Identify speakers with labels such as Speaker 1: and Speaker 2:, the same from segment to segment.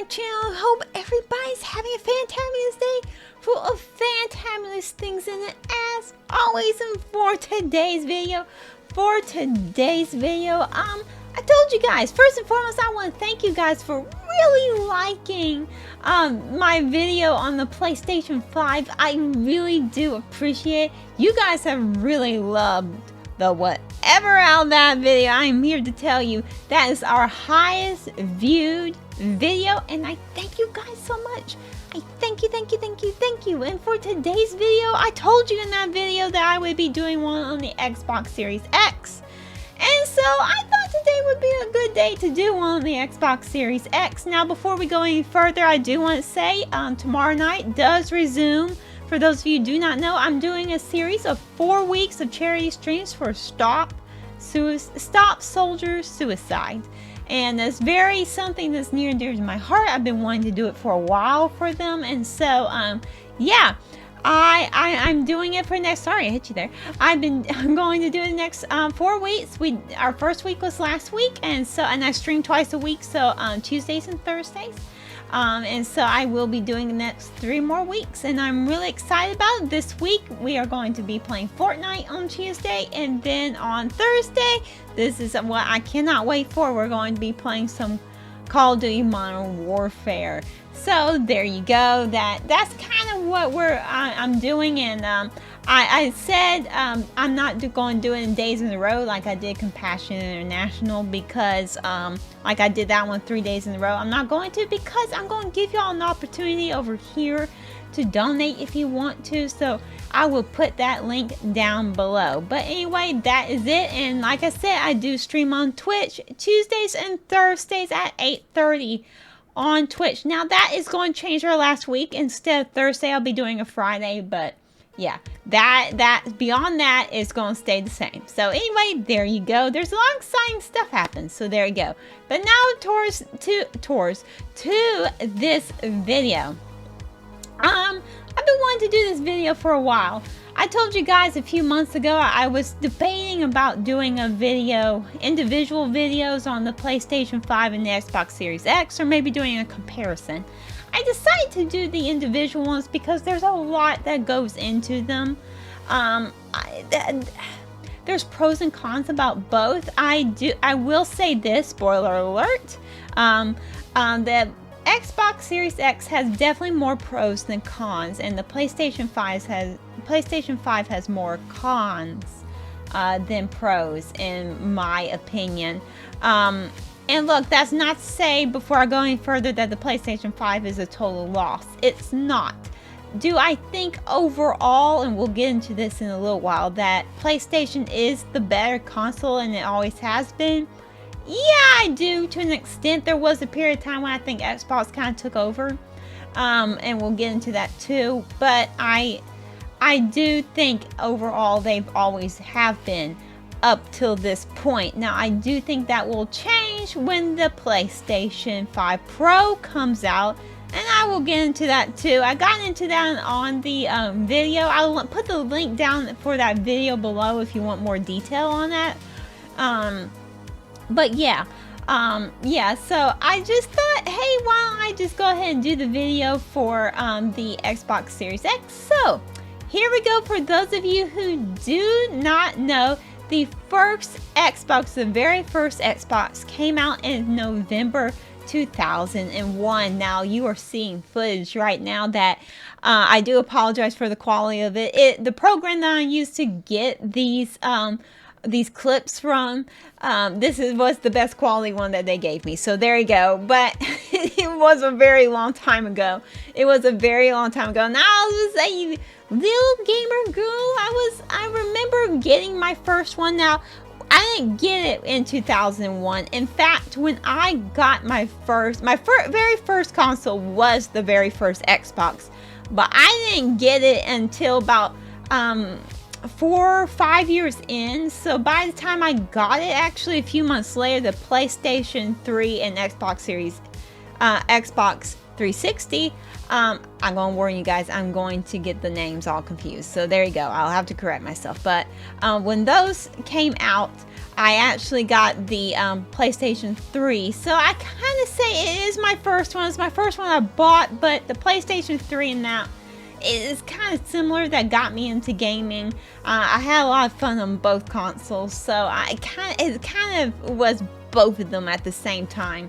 Speaker 1: channel. Hope everybody's having a fantabulous day full of fantabulous things in it as always. And for today's video, I told you guys, first and foremost, I want to thank you guys for really liking my video on the PlayStation 5. I really do appreciate it. You guys have really loved the whatever out of that video. I am here to tell you that is our highest viewed video, and I thank you guys so much. I thank you. And for today's video, I told you in that video that I would be doing one on the Xbox Series X. And so I thought today would be a good day to do one on the Xbox Series X. Now, before we go any further, I do want to say tomorrow night does resume. For those of you who do not know, I'm doing a series of 4 weeks of charity streams for Stop Soldier Suicide. And that's something that's near and dear to my heart. I've been wanting to do it for a while for them. And so, yeah. I'm doing it for next. Sorry, I hit you there. I'm going to do it the next 4 weeks. Our first week was last week, and I stream twice a week, so Tuesdays and Thursdays. And so I will be doing the next 3 more weeks, and I'm really excited about it. This week we are going to be playing Fortnite on Tuesday, and then on Thursday, this is what I cannot wait for. We're going to be playing some Call of Duty Modern Warfare. So there you go. That's kind of what I'm doing, and I said I'm not going to do it in days in a row like I did Compassion International, because like I did that one 3 days in a row. I'm not going to, because I'm going to give y'all an opportunity over here to donate if you want to. So I will put that link down below. But anyway, that is it. And like I said, I do stream on Twitch Tuesdays and Thursdays at 8:30 on Twitch. Now that is going to change our last week. Instead of Thursday, I'll be doing a Friday. But yeah, that beyond that is going to stay the same. So anyway, there you go. There's a lot of exciting stuff happens. So there you go. But now towards this video. I've been wanting to do this video for a while. I told you guys a few months ago I was debating about doing a video, individual videos on the PlayStation 5 and the Xbox Series X, or maybe doing a comparison. I decided to do the individual ones because there's a lot that goes into them. There's pros and cons about both. I will say this, spoiler alert, that Xbox Series X has definitely more pros than cons, and the PlayStation 5 has more cons than pros, in my opinion. And look, that's not to say, before I go any further, that the PlayStation 5 is a total loss. It's not. Do I think overall, and we'll get into this in a little while, that PlayStation is the better console and it always has been? Yeah, I do, to an extent. There was a period of time when I think Xbox kind of took over, and we'll get into that too. But I do think overall they've always have been up till this point. Now I do think that will change when the PlayStation 5 Pro comes out, and I will get into that too. I got into that on the video. I'll put the link down for that video below if you want more detail on that. But yeah, so I just thought, hey, why don't I just go ahead and do the video for the Xbox Series X. So here we go. For those of you who do not know, the first Xbox, the very first Xbox, came out in November 2001. Now you are seeing footage right now that I do apologize for the quality of it. The program that I used to get these clips from, was the best quality one that they gave me. So there you go. But it was a very long time ago. Now I was a little gamer girl. I remember getting my first one. Now I didn't get it in 2001. In fact, when I got my very first console was the very first Xbox. But I didn't get it until about 4 or 5 years in. So by the time I got it, actually a few months later, the PlayStation 3 and Xbox 360, I'm going to warn you guys, I'm going to get the names all confused. So there you go. I'll have to correct myself. But when those came out, I actually got the PlayStation 3. So I kind of say it is my first one. It's my first one I bought, but the PlayStation 3 and that is kind of similar. That got me into gaming. I had a lot of fun on both consoles, so it kind of was both of them at the same time.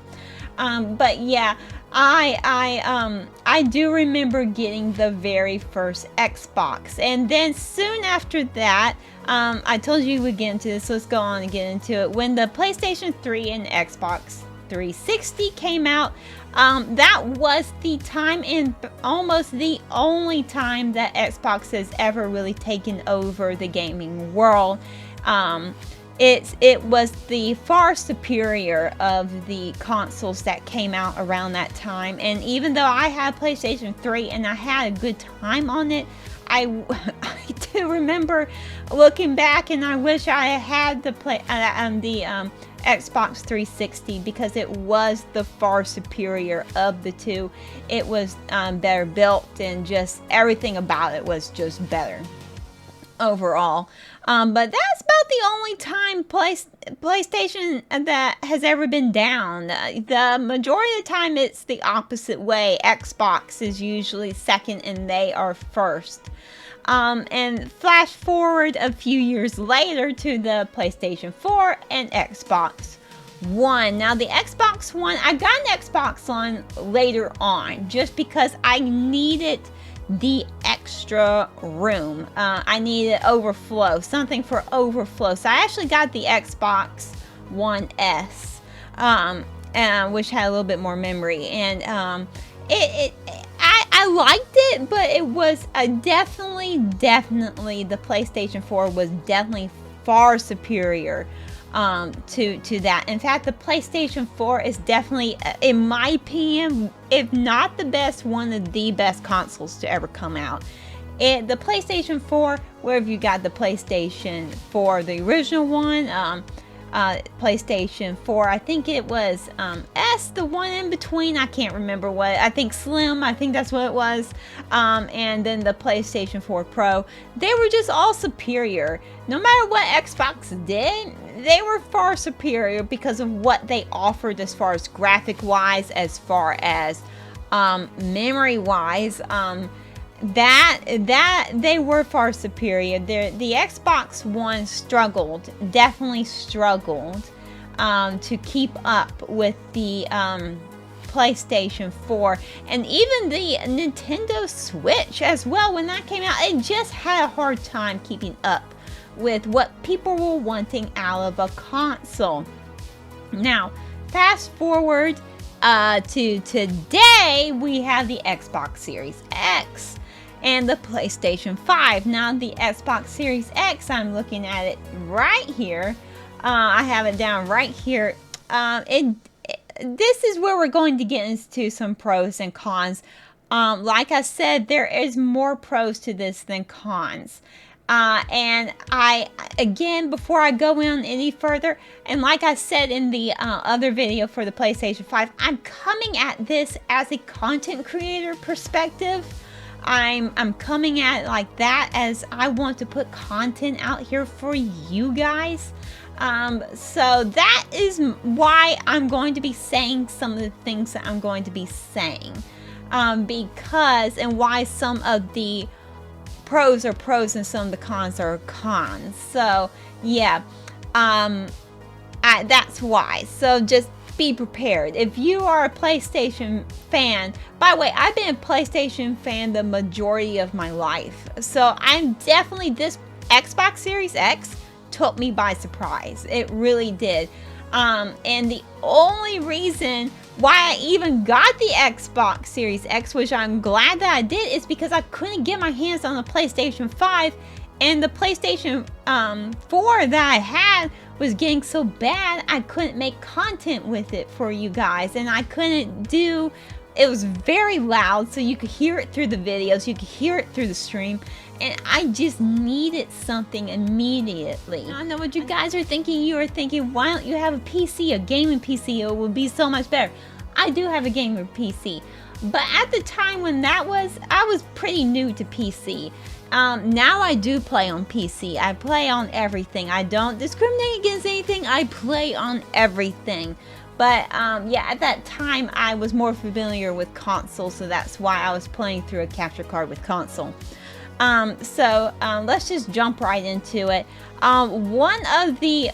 Speaker 1: But yeah, I do remember getting the very first Xbox, and then soon after that, I told you we would get into this, so let's go on and get into it. When the PlayStation 3 and Xbox 360 came out, that was the time and almost the only time that Xbox has ever really taken over the gaming world. It was the far superior of the consoles that came out around that time. And even though I had PlayStation 3 and I had a good time on it, I do remember looking back, and I wish I had the Xbox 360, because it was the far superior of the two. It was better built, and just everything about it was just better overall. But that's about the only time PlayStation that has ever been down. The majority of the time it's the opposite way. Xbox is usually second and they are first. And flash forward a few years later to the PlayStation 4 and Xbox One. Now the Xbox One, I got an Xbox One later on just because I needed the extra room. I needed overflow, something for overflow. So I actually got the Xbox One S, which had a little bit more memory. And I liked it, but it was definitely the PlayStation 4 was definitely far superior to that. In fact, the PlayStation 4 is definitely, in my opinion, if not the best, one of the best consoles to ever come out. The PlayStation 4, wherever you got the PlayStation 4, the original one, PlayStation 4, I think it was S, the one in between, I can't remember what, I think Slim, I think that's what it was, and then the PlayStation 4 Pro, they were just all superior. No matter what Xbox did, they were far superior because of what they offered as far as graphic wise, as far as memory wise. That they were far superior. The Xbox One definitely struggled to keep up with the PlayStation 4, and even the Nintendo Switch as well. When that came out, it just had a hard time keeping up with what people were wanting out of a console. Now, fast forward to today, we have the Xbox Series X and the PlayStation 5. Now, the Xbox Series X, I'm looking at it right here. I have it down right here. This is where we're going to get into some pros and cons. Like I said, there is more pros to this than cons. And again, before I go in any further, and like I said in the other video for the PlayStation 5, I'm coming at this as a content creator perspective. I'm coming at it like that, as I want to put content out here for you guys. So that is why I'm going to be saying some of the things that I'm going to be saying. Because, and why some of the pros are pros and some of the cons are cons. So yeah, that's why. So just be prepared. If you are a PlayStation fan, by the way, I've been a PlayStation fan the majority of my life. So I'm definitely, this Xbox Series X took me by surprise. It really did. And the only reason why I even got the Xbox Series X, which I'm glad that I did, is because I couldn't get my hands on the PlayStation 5, and the PlayStation 4 that I had was getting so bad I couldn't make content with it for you guys, and I couldn't do, it was very loud, so you could hear it through the videos, you could hear it through the stream, and I just needed something immediately. I know what you guys are thinking. You are thinking, why don't you have a PC, a gaming PC? It would be so much better. I do have a gamer PC. But at the time when that was, I was pretty new to PC. Now I do play on PC. I play on everything. I don't discriminate against anything. I play on everything. But yeah, at that time I was more familiar with console, so that's why I was playing through a capture card with console. Let's just jump right into it. One of the,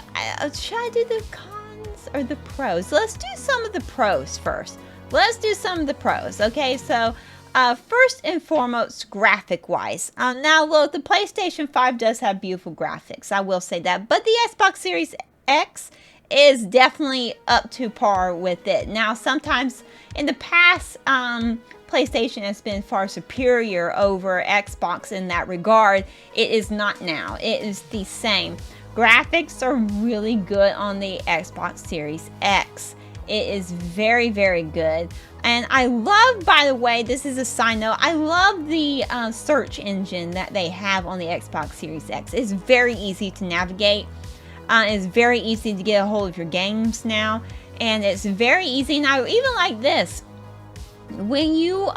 Speaker 1: should I do the cons or the pros? Let's do some of the pros first. Let's do some of the pros. Okay, so first and foremost, graphic wise. Now look, the PlayStation 5 does have beautiful graphics. I will say that. But the Xbox Series X is definitely up to par with it. Now, sometimes in the past, PlayStation has been far superior over Xbox in that regard. It is not now. It is the same. Graphics are really good on the Xbox Series X. It is very, very good. And I love, by the way, this is a side note, I love the search engine that they have on the Xbox Series X. It's very easy to navigate. It's very easy to get a hold of your games now. And it's very easy. Now, even like this, when you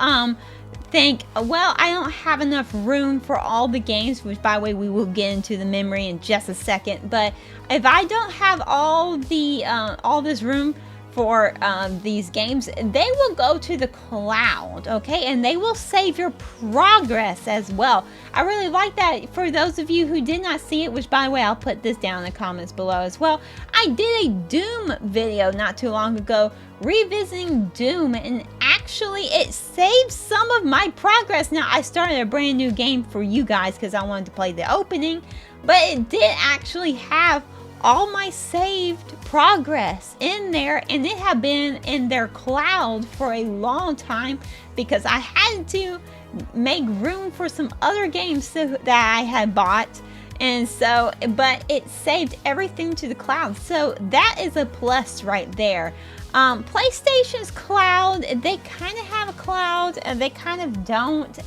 Speaker 1: think, well, I don't have enough room for all the games, which by the way, we will get into the memory in just a second. But if I don't have all this room for these games, they will go to the cloud, okay? And they will save your progress as well. I really like that. For those of you who did not see it, which by the way, I'll put this down in the comments below as well. I did a Doom video not too long ago, revisiting Doom, and actually it saved some of my progress. Now, I started a brand new game for you guys because I wanted to play the opening, but it did actually have all my saved progress in there, and it had been in their cloud for a long time because I had to make room for some other games that I had bought. And so, but it saved everything to the cloud. So that is a plus right there. PlayStation's cloud, they kind of have a cloud and they kind of don't.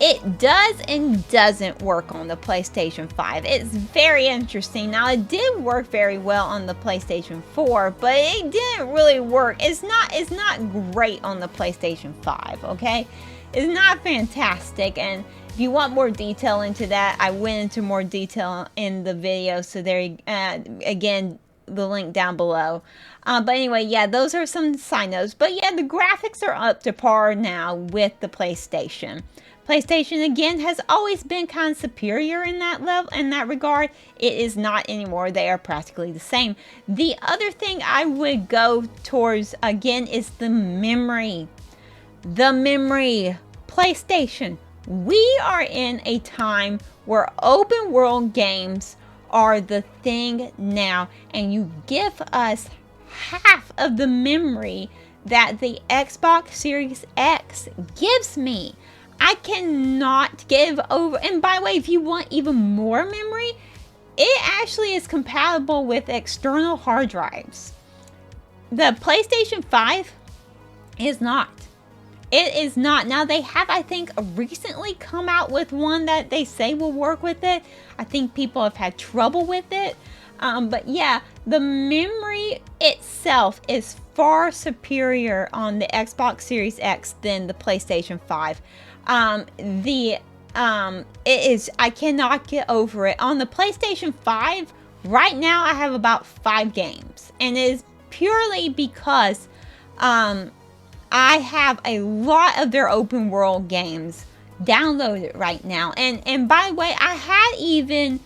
Speaker 1: It does and doesn't work on the PlayStation 5. It's very interesting. Now, it did work very well on the PlayStation 4, but it didn't really work. It's not great on the PlayStation 5, okay? It's not fantastic. And if you want more detail into that, I went into more detail in the video. So there, again, the link down below. But anyway, yeah, those are some side notes. But yeah, the graphics are up to par now with the PlayStation. PlayStation, again, has always been kind of superior in that level, in that regard. It is not anymore. They are practically the same. The other thing I would go towards, again, is the memory. The memory. PlayStation. We are in a time where open world games are the thing now, and you give us half of the memory that the Xbox Series X gives me. I cannot give over. And by the way, if you want even more memory, it actually is compatible with external hard drives. The PlayStation 5 is not. It is not. Now, they have, I think, recently come out with one that they say will work with it. I think people have had trouble with it. But yeah, the memory itself is far superior on the Xbox Series X than the PlayStation 5. It is, I cannot get over it. On the PlayStation 5, right now I have about 5 games. And it is purely because I have a lot of their open world games downloaded right now. And by the way, I had even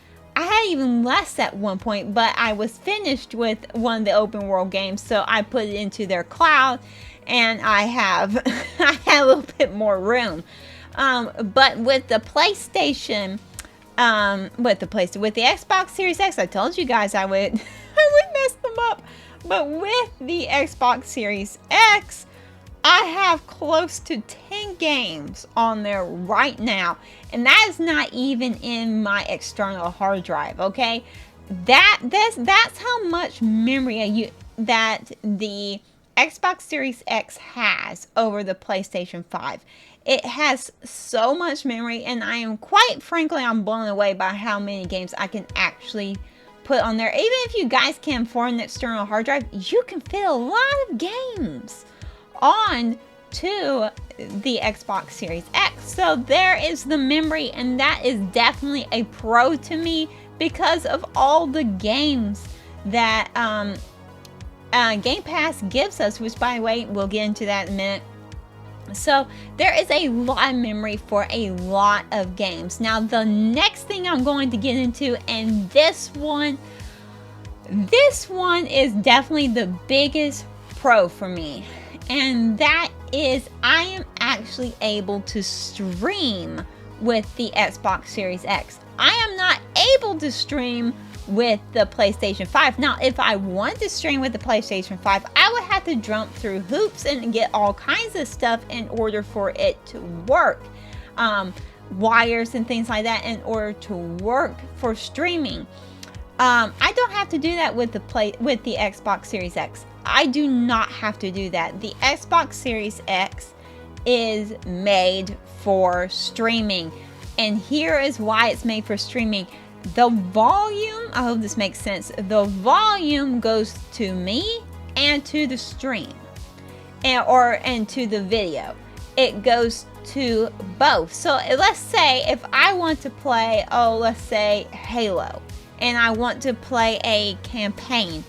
Speaker 1: less at one point, but I was finished with one of the open world games, so I put it into their cloud, and I had a little bit more room. But with the PlayStation, with the Xbox Series X, I told you guys I would mess them up. But with the Xbox Series X, I have close to 10 games on there right now, and that is not even in my external hard drive. Okay, that's how much memory that the Xbox Series X has over the PlayStation 5. It has so much memory, and I am quite frankly, I'm blown away by how many games I can actually put on there. Even if you guys can afford an external hard drive, you can fit a lot of games on to the Xbox Series X. So there is the memory, and that is definitely a pro to me because of all the games that Game Pass gives us, which, by the way, we'll get into that in a minute. So there is a lot of memory for a lot of games. Now, the next thing I'm going to get into, and this one is definitely the biggest pro for me, and that is I am actually able to stream with the Xbox Series X. I am not able to stream with the PlayStation 5. Now, if I want to stream with the PlayStation 5, I would have to jump through hoops and get all kinds of stuff in order for it to work. Wires and things like that in order to work for streaming. I don't have to do that with the Xbox Series X. I do not have to do that. The Xbox Series X is made for streaming. And here is why it's made for streaming. The volume, I hope this makes sense, the volume goes to me and to the stream and to the video. It goes to both. So let's say if I want to play, let's say Halo, and I want to play a campaign,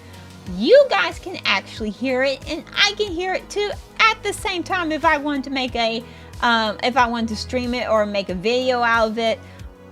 Speaker 1: you guys can actually hear it, and I can hear it too at the same time. If I want to make if I want to stream it or make a video out of it,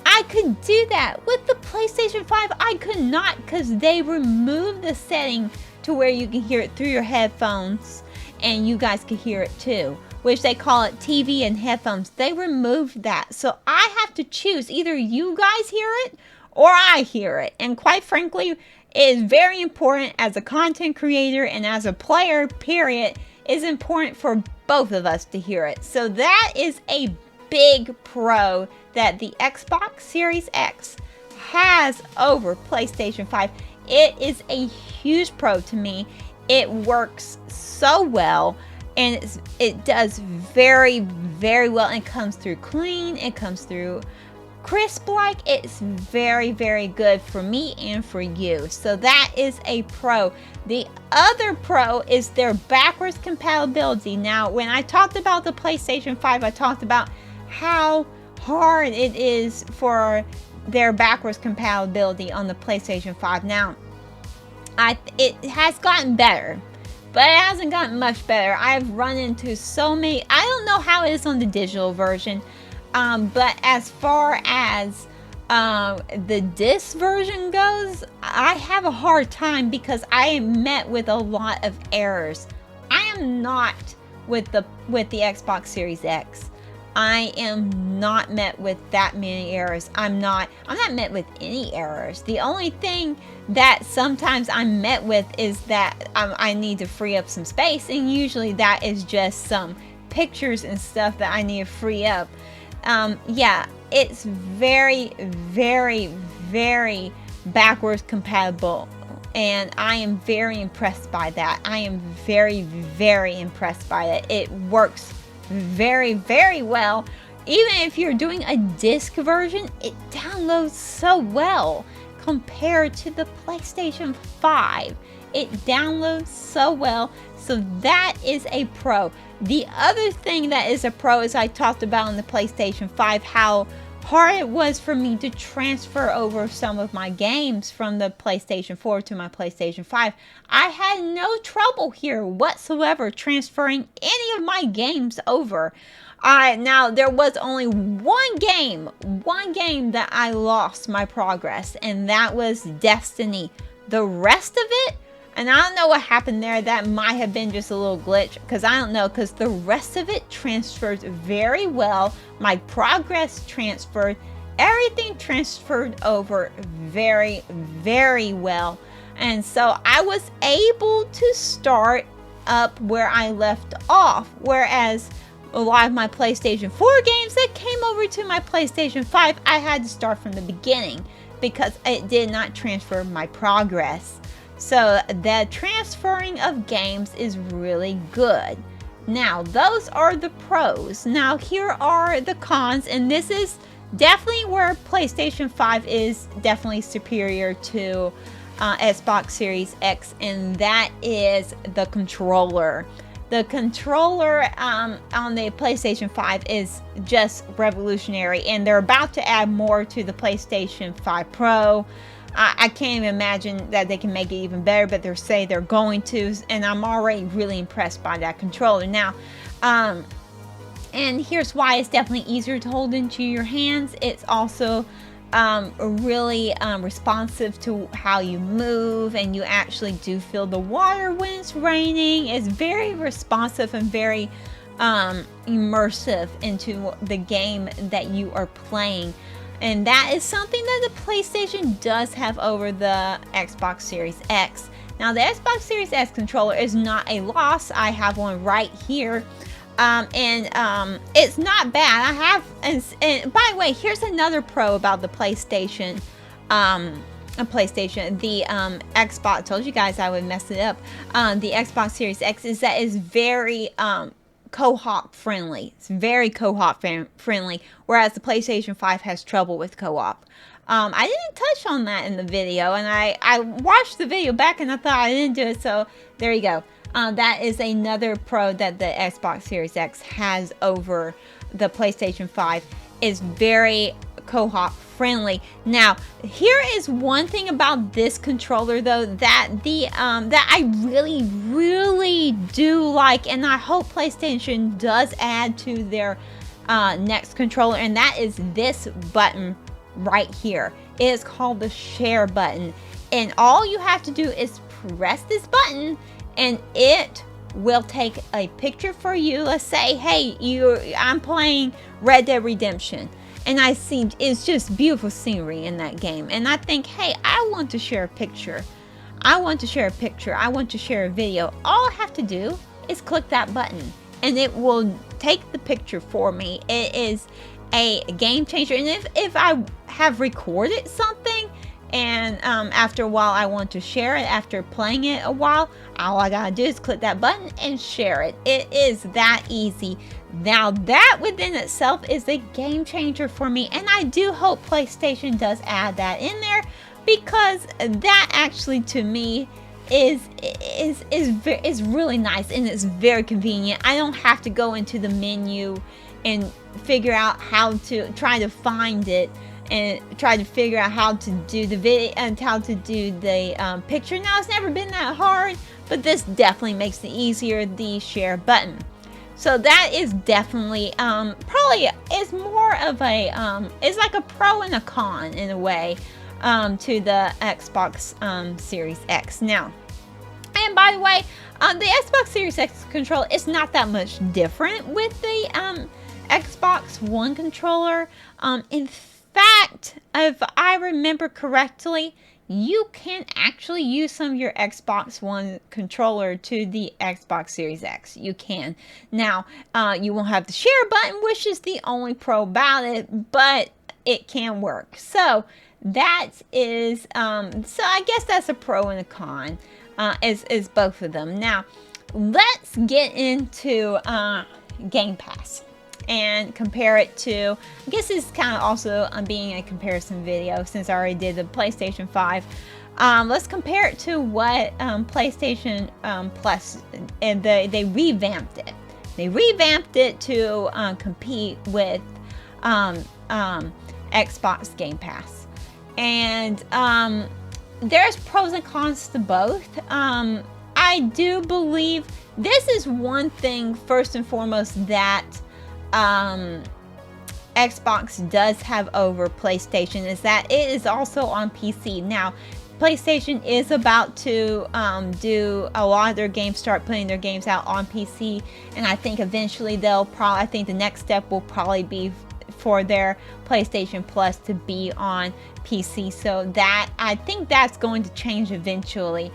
Speaker 1: I could do that. With the PlayStation 5, I could not, because they removed the setting to where you can hear it through your headphones and you guys can hear it too, which they call it TV and headphones. They removed that. So I have to choose. Either you guys hear it or I hear it. And quite frankly, it is very important as a content creator and as a player, period. It's important for both of us to hear it. So that is a big pro that the Xbox Series X has over PlayStation 5. It is a huge pro to me. It works so well, and it does very, very well. It comes through clean. It comes through crisp. Like, it's very, very good for me and for you. So that is a pro. The other pro is their backwards compatibility. Now, when I talked about the PlayStation 5, I talked about how hard it is for their backwards compatibility on the PlayStation 5. Now, it has gotten better, but it hasn't gotten much better. I've run into so many. I don't know how it is on the digital version, but as far as the disc version goes, I have a hard time because I am met with a lot of errors. I am not with the Xbox Series X. I am not met with that many errors. I'm not met with any errors. The only thing that sometimes I'm met with is that I need to free up some space, and usually that is just some pictures and stuff that I need to free up. Yeah, it's very, very, very backwards compatible, and I am very impressed by that. I am very, very impressed by it. It works very, very well. Even if you're doing a disc version, it downloads so well compared to the PlayStation 5. It downloads so well. So that is a pro. The other thing that is a pro is I talked about on the PlayStation 5 how hard it was for me to transfer over some of my games from the PlayStation 4 to my PlayStation 5. I had no trouble here whatsoever transferring any of my games over. Now, there was only one game that I lost my progress, and that was Destiny. The rest of it, and I don't know what happened there. That might have been just a little glitch, because I don't know, because the rest of it transfers very well. My progress transferred. Everything transferred over very, very well. And so I was able to start up where I left off. Whereas a lot of my PlayStation 4 games that came over to my PlayStation 5, I had to start from the beginning because it did not transfer my progress. So the transferring of games is really good. Now, those are the pros. Now, here are the cons, and this is definitely where PlayStation 5 is definitely superior to Xbox Series X, and that is the controller. The controller on the PlayStation 5 is just revolutionary, and they're about to add more to the PlayStation 5 Pro. I can't even imagine that they can make it even better, but they say they're going to, and I'm already really impressed by that controller. Now, and here's why it's definitely easier to hold into your hands. It's also really responsive to how you move, and you actually do feel the water when it's raining. It's very responsive and very immersive into the game that you are playing. And that is something that the PlayStation does have over the Xbox Series X. Now, the Xbox Series X controller is not a loss. I have one right here. It's not bad. I have, and by the way, here's another pro about the PlayStation. The Xbox. I told you guys I would mess it up. The Xbox Series X is that it's very co-op friendly. It's very co-op friendly, whereas the PlayStation 5 has trouble with co-op. I didn't touch on that in the video, and I watched the video back and I thought I didn't do it, so there you go. That is another pro that the Xbox Series X has over the PlayStation 5. Is very co-op friendly. Now, here is one thing about this controller though that that I really do like, and I hope PlayStation does add to their next controller, and that is this button right here. It is called the share button, and all you have to do is press this button and it will take a picture for you. Let's say, hey, I'm playing Red Dead Redemption, and I see it's just beautiful scenery in that game, and I think, hey, I want to share a picture. I want to share a video. All I have to do is click that button, and it will take the picture for me. It is a game changer. And if I have recorded something, and after a while I want to share it after playing it a while, all I gotta do is click that button and share it. It is that easy. Now, that within itself is a game changer for me, and I do hope PlayStation does add that in there, because that actually to me is really nice, and it's very convenient. I don't have to go into the menu and figure out how to try to find it, and try to figure out how to do the video and how to do the picture. Now, it's never been that hard, but this definitely makes it easier, the share button. So that is definitely probably is more of a it's like a pro and a con in a way to the Xbox Series X. Now, and by the way, the Xbox Series X controller is not that much different with the Xbox One controller. In fact, if I remember correctly, you can actually use some of your Xbox One controller to the Xbox Series X. You can. Now, you won't have the share button, which is the only pro about it, but it can work. So that is, so I guess that's a pro and a con, is both of them. Now, let's get into Game Pass and compare it to, I guess this is kind of also being a comparison video since I already did the PlayStation 5. Let's compare it to what PlayStation Plus, and they revamped it. They revamped it to compete with Xbox Game Pass. And there's pros and cons to both. I do believe this is one thing, first and foremost, that Xbox does have over PlayStation, is that it is also on PC. Now, PlayStation is about to do a lot of their games, start putting their games out on PC, and I think eventually I think the next step will probably be for their PlayStation Plus to be on PC. So that, I think that's going to change eventually.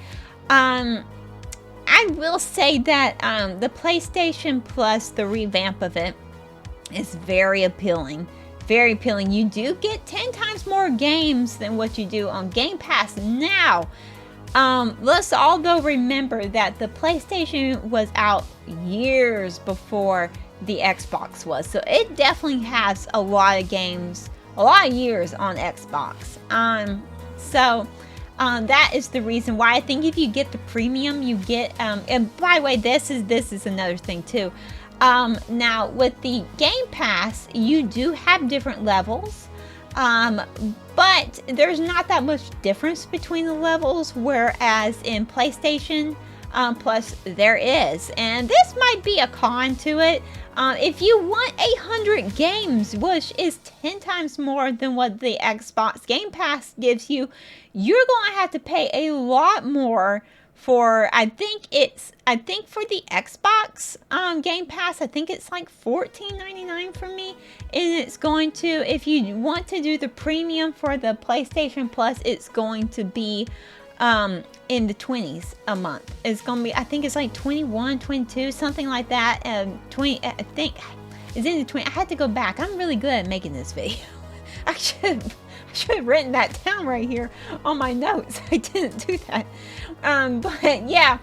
Speaker 1: I will say that the PlayStation Plus, the revamp of it, is very appealing. Very appealing. You do get 10 times more games than what you do on Game Pass. Now, let's all though remember that the PlayStation was out years before the Xbox was. So it definitely has a lot of games a lot of years on Xbox. That is the reason why I think if you get the premium, you get, and by the way, this is another thing too. Now with the Game Pass, you do have different levels, but there's not that much difference between the levels, whereas in PlayStation Plus there is, and this might be a con to it. If you want 800 games, which is 10 times more than what the Xbox Game Pass gives you, you're going to have to pay a lot more for, I think for the Xbox Game Pass, I think it's like $14.99 for me. And it's going to, if you want to do the premium for the PlayStation Plus, it's going to be in the 20s a month. It's going to be, I think it's like 21, 22, something like that. 20, I think it's in the 20. I had to go back. I'm really good at making this video. I should have written that down right here on my notes. I didn't do that. But yeah,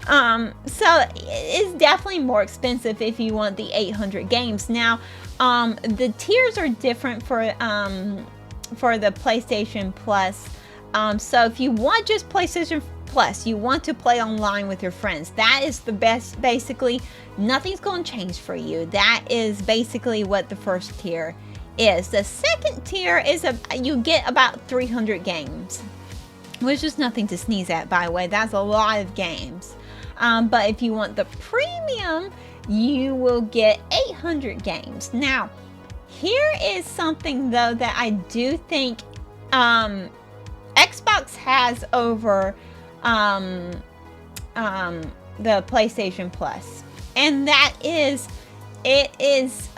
Speaker 1: so it's definitely more expensive if you want the 800 games. Now, the tiers are different for the PlayStation Plus. So if you want just PlayStation Plus, you want to play online with your friends, that is the best. Basically, nothing's going to change for you. That is basically what the first tier is. The second tier is you get about 300 games, which is nothing to sneeze at, by the way. That's a lot of games. But if you want the premium, you will get 800 games. Now, here is something though that I do think Xbox has over the PlayStation Plus, and that is, it is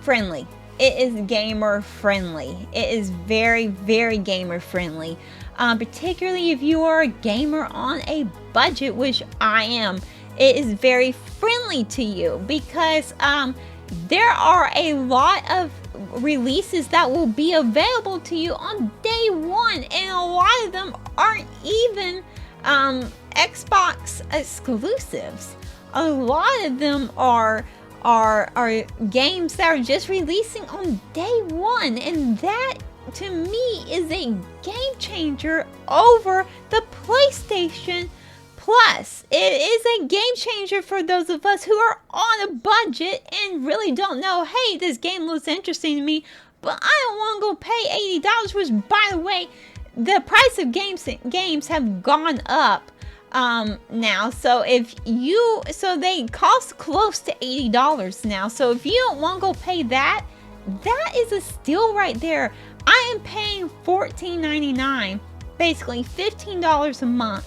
Speaker 1: friendly. It is gamer friendly. It is very, very gamer friendly. Particularly if you are a gamer on a budget, which I am. It is very friendly to you because there are a lot of releases that will be available to you on day one, and a lot of them aren't even Xbox exclusives. A lot of them are games that are just releasing on day one, and that to me is a game changer over the PlayStation Plus. It is a game changer for those of us who are on a budget and really don't know, hey, this game looks interesting to me, but I don't want to go pay $80, which, by the way, the price of games have gone up now. So so they cost close to $80 now. So if you don't want to go pay that, that is a steal right there. I am paying $14.99, basically $15 a month,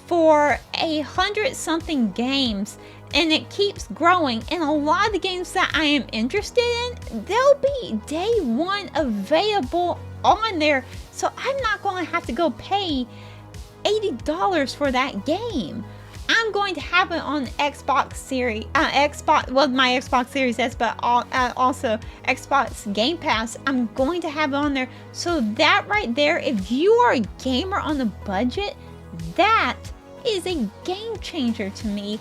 Speaker 1: for 100-something games, and it keeps growing. And a lot of the games that I am interested in, they'll be day one available on there, so I'm not going to have to go pay $80 for that game. I'm going to have it on Xbox Series, my Xbox Series S, but also Xbox Game Pass. I'm going to have it on there. So that right there, if you are a gamer on a budget, that is a game changer to me.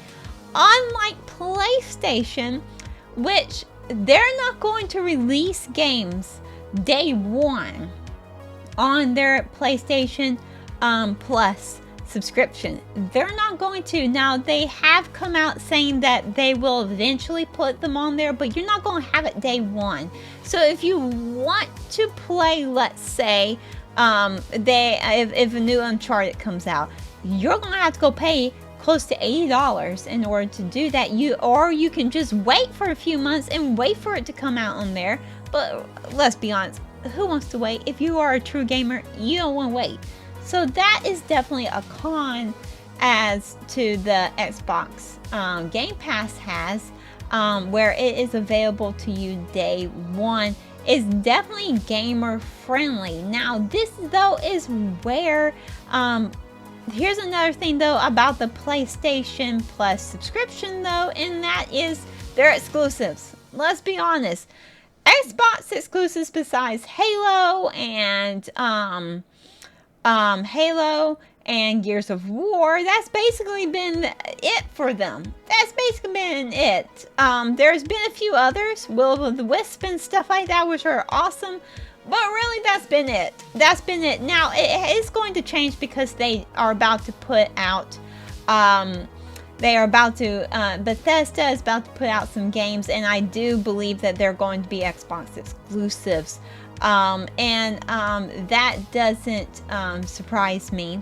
Speaker 1: Unlike PlayStation, which they're not going to release games day one on their PlayStation Plus subscription. They're not going to. Now, they have come out saying that they will eventually put them on there, but you're not going to have it day one. So if you want to play, let's say, if a new Uncharted comes out, you're going to have to go pay close to $80 in order to do that. Or you can just wait for a few months and wait for it to come out on there. But let's be honest, who wants to wait? If you are a true gamer, you don't want to wait. So that is definitely a con as to the Xbox Game Pass has, where it is available to you day one. Is definitely gamer friendly. Now this though is where here's another thing though about the PlayStation Plus subscription though, and that is their exclusives. Let's be honest, Xbox exclusives besides Halo and and Gears of War. That's basically been it for them. That's basically been it. There's been a few others, Will of the Wisp and stuff like that, which are awesome. But really, that's been it. That's been it. Now, it is going to change because they are about to put out, Bethesda is about to put out some games, and I do believe that they're going to be Xbox exclusives. That doesn't surprise me.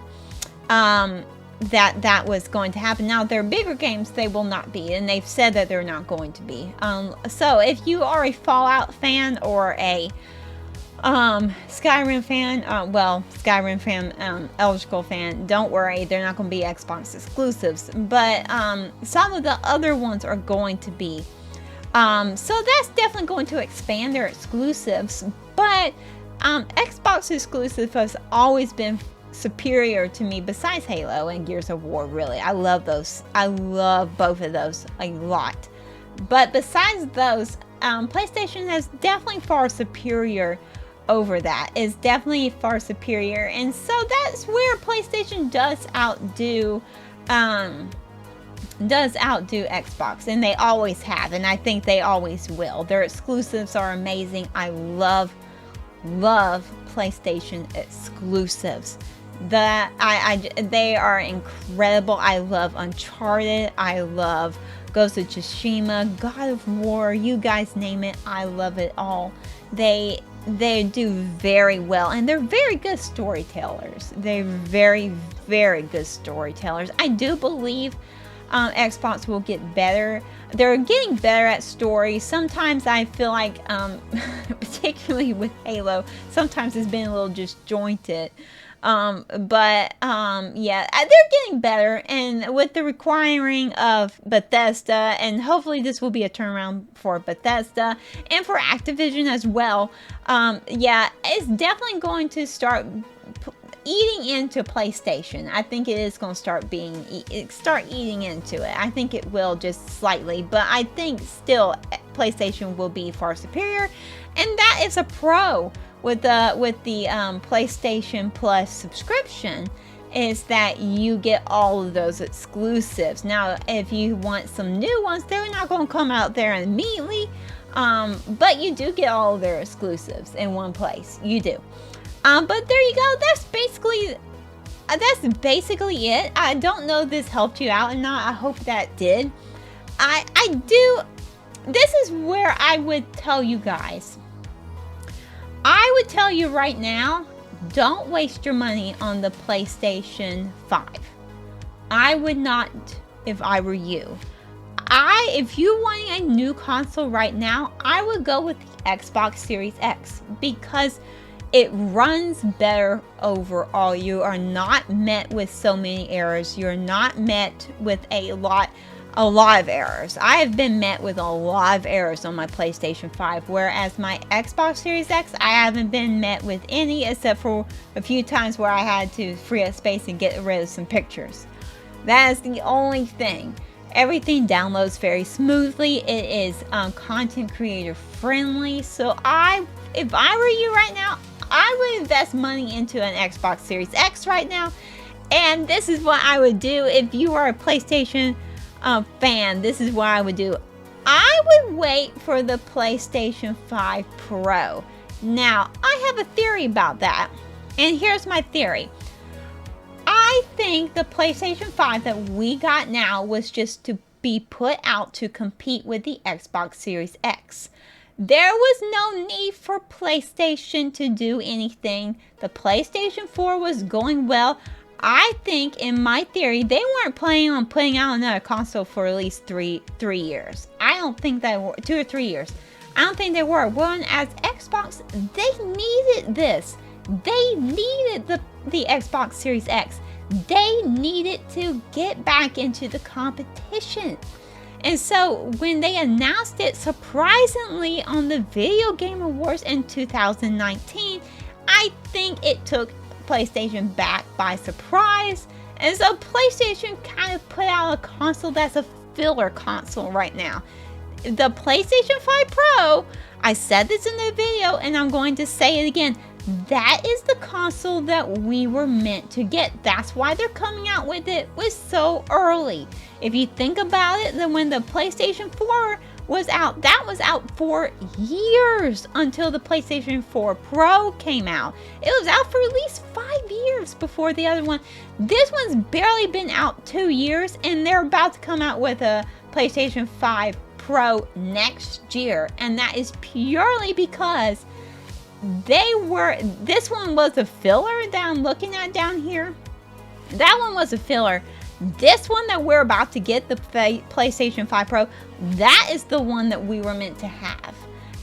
Speaker 1: That was going to happen. Now, their bigger games, they will not be, and they've said that they're not going to be. So if you are a Fallout fan or a Skyrim fan, Skyrim fan, Eligible fan, don't worry, they're not going to be Xbox exclusives, but some of the other ones are going to be. So that's definitely going to expand their exclusives, but Xbox exclusive has always been superior to me besides Halo and Gears of War. Really, I love those. I love both of those a lot, but besides those, PlayStation is definitely far superior over that. Is definitely far superior, and so that's where PlayStation does outdo Xbox, and they always have, and I think they always will. Their exclusives are amazing. I love PlayStation exclusives. They are incredible. I love Uncharted. I love Ghost of Tsushima, God of War, you guys name it. I love it all. They do very well, and they're very good storytellers. They're very, very good storytellers. I do believe Xbox will get better. They're getting better at stories. Sometimes I feel like, particularly with Halo, sometimes it's been a little disjointed. Yeah, they're getting better, and with the requiring of Bethesda, and hopefully this will be a turnaround for Bethesda and for Activision as well. Yeah, it's definitely going to start eating into PlayStation. I think it is going to start eating into it. I think it will, just slightly, but I think still PlayStation will be far superior, and that is a pro with the PlayStation Plus subscription, is that you get all of those exclusives. Now, if you want some new ones, they're not going to come out there immediately, but you do get all of their exclusives in one place. You do. But there you go. That's basically it. I don't know if this helped you out or not. I hope that did. I do. This is where I would tell you guys. I would tell you right now, don't waste your money on the PlayStation 5. I would not if I were you. If you're wanting a new console right now, I would go with the Xbox Series X, because it runs better overall. You are not met with so many errors. You're not met with a lot of errors. I have been met with a lot of errors on my PlayStation 5, whereas my Xbox Series X, I haven't been met with any, except for a few times where I had to free up space and get rid of some pictures. That is the only thing. Everything downloads very smoothly. It is content creator friendly. So if I were you right now, I would invest money into an Xbox Series X right now. And this is what I would do if you are a PlayStation fan. This is what I would do. I would wait for the PlayStation 5 Pro. Now, I have a theory about that. And here's my theory. I think the PlayStation 5 that we got now was just to be put out to compete with the Xbox Series X. There was no need for PlayStation to do anything. The PlayStation 4 was going well. I think, in my theory, they weren't planning on putting out another console for at least three years. I don't think they were. 2 or 3 years. I don't think they were. Well, as Xbox, they needed this. They needed the Xbox Series X. They needed to get back into the competition. And so when they announced it surprisingly on the Video Game Awards in 2019, I think it took PlayStation back by surprise. And so PlayStation kind of put out a console that's a filler console right now. The PlayStation 5 Pro, I said this in the video and I'm going to say it again, that is the console that we were meant to get. That's why they're coming out with it so early. If you think about it, then when the PlayStation 4 was out, that was out for years until the PlayStation 4 Pro came out. It was out for at least 5 years before the other one. This one's barely been out 2 years, and they're about to come out with a PlayStation 5 Pro next year. And that is purely because this one was a filler that I'm looking at down here. That one was a filler. This one that we're about to get, the PlayStation 5 Pro, that is the one that we were meant to have.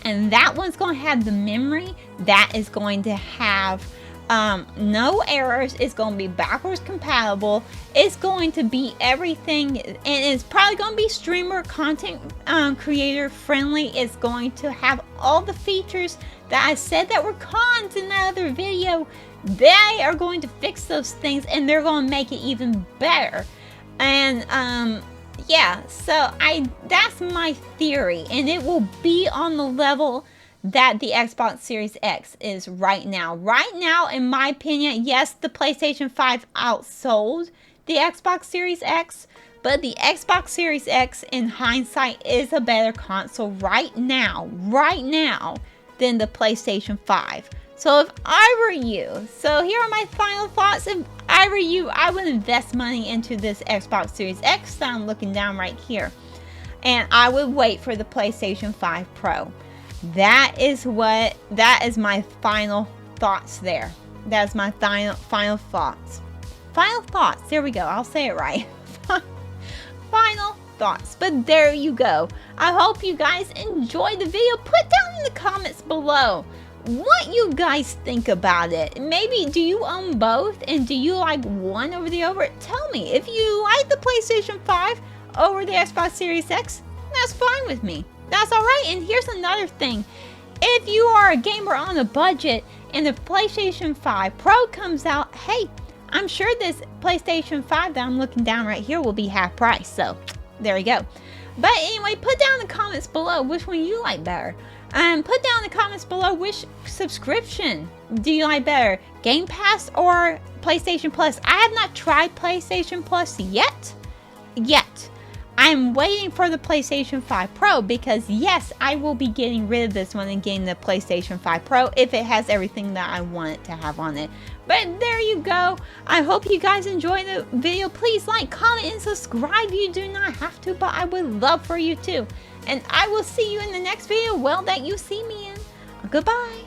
Speaker 1: And that one's going to have the memory. That is going to have no errors. It's going to be backwards compatible. It's going to be everything. And it's probably going to be streamer content creator friendly. It's going to have all the features that I said that were cons in that other video. They are going to fix those things, and they're going to make it even better. And yeah, so that's my theory, and it will be on the level that the Xbox Series X is right now. Right now, in my opinion, yes, the PlayStation 5 outsold the Xbox Series X, but the Xbox Series X, in hindsight, is a better console right now than the PlayStation 5. So if I were you, so here are my final thoughts. If I were you, I would invest money into this Xbox Series X that I'm looking down right here. And I would wait for the PlayStation 5 Pro. That is my final thoughts there. That's my final thoughts. Final thoughts. There we go. I'll say it right. Final thoughts. But there you go. I hope you guys enjoyed the video. Put down in the comments below what you guys think about it. Maybe do you own both, and do you like one over the other? Tell me. If you like the PlayStation 5 over the Xbox Series X, that's fine with me. That's alright. And here's another thing. If you are a gamer on a budget and the PlayStation 5 Pro comes out, hey, I'm sure this PlayStation 5 that I'm looking down right here will be half price. So there you go. But anyway, put down in the comments below which one you like better. Put down in the comments below which subscription do you like better, Game Pass or PlayStation Plus. I have not tried PlayStation Plus yet. I'm waiting for the PlayStation 5 Pro because yes, I will be getting rid of this one and getting the PlayStation 5 Pro if it has everything that I want it to have on it. But there you go. I hope you guys enjoyed the video. Please like, comment, and subscribe. You do not have to, but I would love for you to. And I will see you in the next video, well, that you see me in. Goodbye.